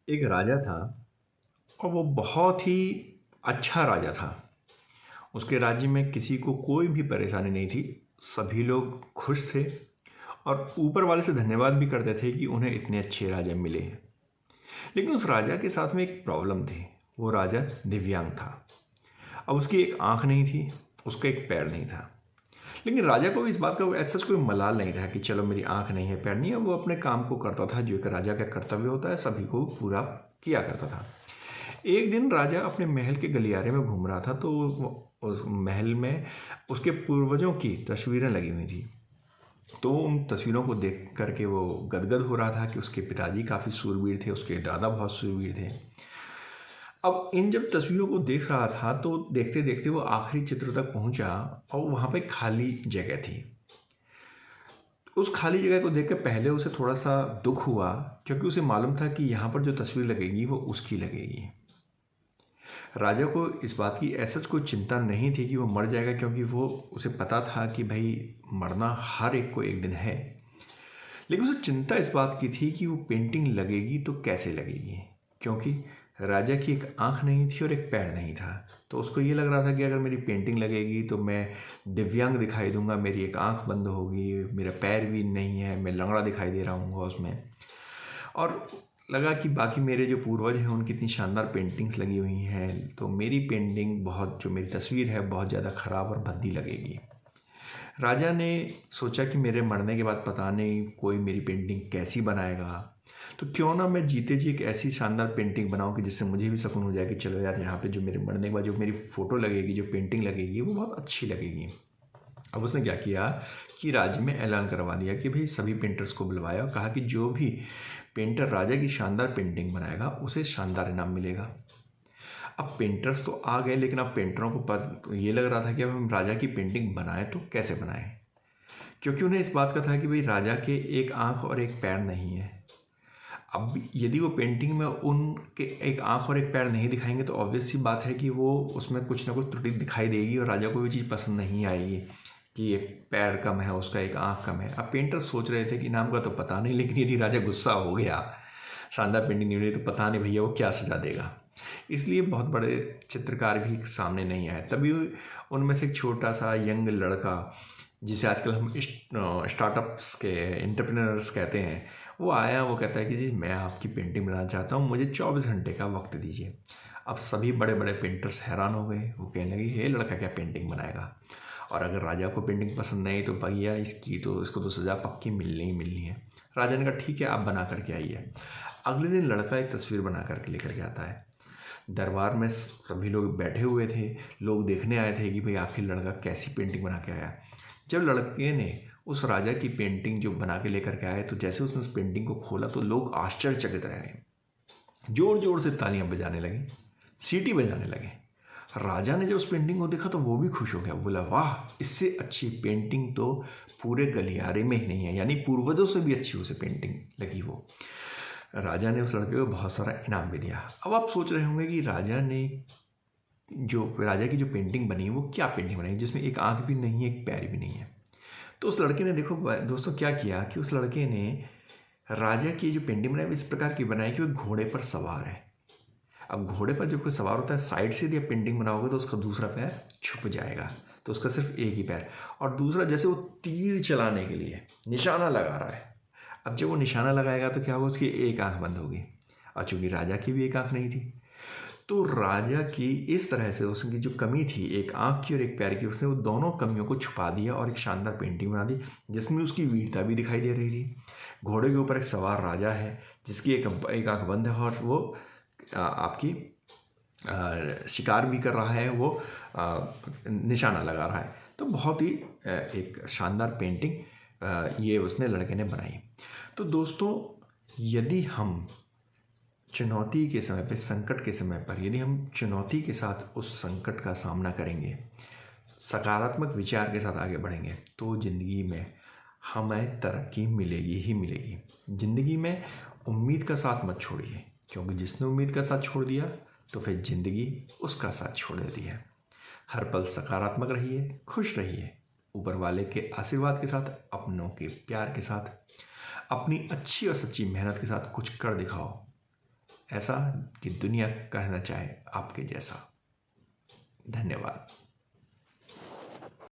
एक राजा था और वो बहुत ही अच्छा राजा था। उसके राज्य में किसी को कोई भी परेशानी नहीं थी। सभी लोग खुश थे और ऊपर वाले से धन्यवाद भी करते थे कि उन्हें इतने अच्छे राजा मिले हैं। लेकिन उस राजा के साथ में एक प्रॉब्लम थी। वो राजा दिव्यांग था। अब उसकी एक आंख नहीं थी, उसका एक पैर नहीं था। लेकिन राजा को इस बात का ऐसा कोई मलाल नहीं था कि चलो मेरी आंख नहीं है, पैर नहीं है। वो अपने काम को करता था, जो एक राजा का कर्तव्य होता है, सभी को पूरा किया करता था। एक दिन राजा अपने महल के गलियारे में घूम रहा था, तो उस महल में उसके पूर्वजों की तस्वीरें लगी हुई थी। तो उन तस्वीरों को देख करके वो गदगद हो रहा था कि उसके पिताजी काफ़ी शूरवीर थे, उसके दादा बहुत शूरवीर थे। अब इन जब तस्वीरों को देख रहा था तो देखते देखते वो आखिरी चित्र तक पहुंचा और वहाँ पे खाली जगह थी। उस खाली जगह को देख कर पहले उसे थोड़ा सा दुख हुआ, क्योंकि उसे मालूम था कि यहाँ पर जो तस्वीर लगेगी वो उसकी लगेगी। राजा को इस बात की ऐसा कोई चिंता नहीं थी कि वो मर जाएगा, क्योंकि वो उसे पता था कि भाई मरना हर एक को एक दिन है। लेकिन उसे चिंता इस बात की थी कि वो पेंटिंग लगेगी तो कैसे लगेगी, क्योंकि राजा की एक आंख नहीं थी और एक पैर नहीं था। तो उसको ये लग रहा था कि अगर मेरी पेंटिंग लगेगी तो मैं दिव्यांग दिखाई दूंगा, मेरी एक आंख बंद होगी, मेरा पैर भी नहीं है, मैं लंगड़ा दिखाई दे रहा हूँ उसमें। और लगा कि बाकी मेरे जो पूर्वज हैं उनकी इतनी शानदार पेंटिंग्स लगी हुई हैं, तो मेरी पेंटिंग बहुत, जो मेरी तस्वीर है, बहुत ज़्यादा ख़राब और भद्दी लगेगी। राजा ने सोचा कि मेरे मरने के बाद पता नहीं कोई मेरी पेंटिंग कैसी बनाएगा, तो क्यों ना मैं जीते जी एक ऐसी शानदार पेंटिंग बनाऊं कि जिससे मुझे भी सुकून हो जाए कि चलो यार, यहाँ पे जो मेरे मरने के बाद जो मेरी फ़ोटो लगेगी, जो पेंटिंग लगेगी, वो बहुत अच्छी लगेगी। अब उसने क्या किया कि राज्य में ऐलान करवा दिया कि भाई सभी पेंटर्स को बुलवाया और कहा कि जो भी पेंटर राजा की शानदार पेंटिंग बनाएगा उसे शानदार इनाम मिलेगा। अब पेंटर्स तो आ गए, लेकिन अब पेंटरों को तो ये लग रहा था कि अब हम राजा की पेंटिंग बनाएं तो कैसे बनाएं, क्योंकि उन्हें इस बात का था कि भाई राजा के एक आंख और एक पैर नहीं है। अब यदि वो पेंटिंग में उनके एक आंख और एक पैर नहीं दिखाएंगे तो ऑब्वियस सी बात है कि वो उसमें कुछ ना कुछ त्रुटि दिखाई देगी और राजा को भी चीज़ पसंद नहीं आएगी कि एक पैर कम है, उसका एक आंख कम है। अब पेंटर सोच रहे थे कि नाम का तो पता नहीं, लेकिन यदि राजा गुस्सा हो गया, शानदार पेंटिंग नहीं हुई, तो पता नहीं भैया वो क्या सजा देगा। इसलिए बहुत बड़े चित्रकार भी सामने नहीं आए। तभी उनमें से एक छोटा सा यंग लड़का, जिसे आजकल हम स्टार्टअप्स के एंटरप्रेन्योर्स कहते हैं, वो आया। वो कहता है कि जी मैं आपकी पेंटिंग बनाना चाहता हूँ, मुझे 24 घंटे का वक्त दीजिए। अब सभी बड़े बड़े पेंटर्स हैरान हो गए। वो कहने लगे ये लड़का क्या पेंटिंग बनाएगा, और अगर राजा को पेंटिंग पसंद नहीं तो भैया इसको तो सज़ा पक्की मिलनी ही मिलनी है। राजा ने कहा ठीक है, आप बना करके आइए। अगले दिन लड़का एक तस्वीर बना करके लेकर के आता है। दरबार में सभी लोग बैठे हुए थे, लोग देखने आए थे कि भाई आखिर लड़का कैसी पेंटिंग बना के आया। जब लड़के ने उस राजा की पेंटिंग जो बना के लेकर के आए, तो जैसे उसने उस पेंटिंग को खोला तो लोग आश्चर्यचकित रह गए, जोर जोर से तालियां बजाने लगे, सीटी बजाने लगे। राजा ने जब उस पेंटिंग को देखा तो वो भी खुश हो गया, बोला वाह, इससे अच्छी पेंटिंग तो पूरे गलियारे में ही नहीं है, यानी पूर्वजों से भी अच्छी उसे पेंटिंग लगी वो। राजा ने उस लड़के को बहुत सारा इनाम भी दिया। अब आप सोच रहे होंगे कि राजा की जो पेंटिंग बनी वो क्या पेंटिंग बनी जिसमें एक आंख भी नहीं है, एक पैर भी नहीं है। तो उस लड़के ने, देखो दोस्तों, क्या किया कि उस लड़के ने राजा की जो पेंटिंग बनाई इस प्रकार की बनाई कि वो घोड़े पर सवार है। अब घोड़े पर जब कोई सवार होता है, साइड से यदि आप पेंटिंग बनाओगे तो उसका दूसरा पैर छुप जाएगा, तो उसका सिर्फ एक ही पैर, और दूसरा जैसे वो तीर चलाने के लिए निशाना लगा रहा है। अब जब वो निशाना लगाएगा तो क्या होगा, उसकी एक आंख बंद होगी, और चूंकि राजा की भी एक आंख नहीं थी, तो राजा की इस तरह से उसकी जो कमी थी, एक आंख की और एक पैर की, उसने वो दोनों कमियों को छुपा दिया और एक शानदार पेंटिंग बना दी जिसमें उसकी वीरता भी दिखाई दे रही थी। घोड़े के ऊपर एक सवार राजा है जिसकी एक आंख बंद है, और वो आपकी शिकार भी कर रहा है, वो निशाना लगा रहा है। तो बहुत ही एक शानदार पेंटिंग ये उसने लड़के ने बनाई। तो दोस्तों, यदि हम चुनौती के समय पे, संकट के समय पर, यदि हम चुनौती के साथ उस संकट का सामना करेंगे, सकारात्मक विचार के साथ आगे बढ़ेंगे, तो ज़िंदगी में हमें तरक्की मिलेगी ही मिलेगी। ज़िंदगी में उम्मीद का साथ मत छोड़िए, क्योंकि जिसने उम्मीद का साथ छोड़ दिया तो फिर ज़िंदगी उसका साथ छोड़ देती है। हर पल सकारात्मक रहिए, खुश रहिए, ऊपर वाले के आशीर्वाद के साथ, अपनों के प्यार के साथ, अपनी अच्छी और सच्ची मेहनत के साथ कुछ कर दिखाओ। ऐसा कि दुनिया कहना चाहे आपके जैसा। धन्यवाद।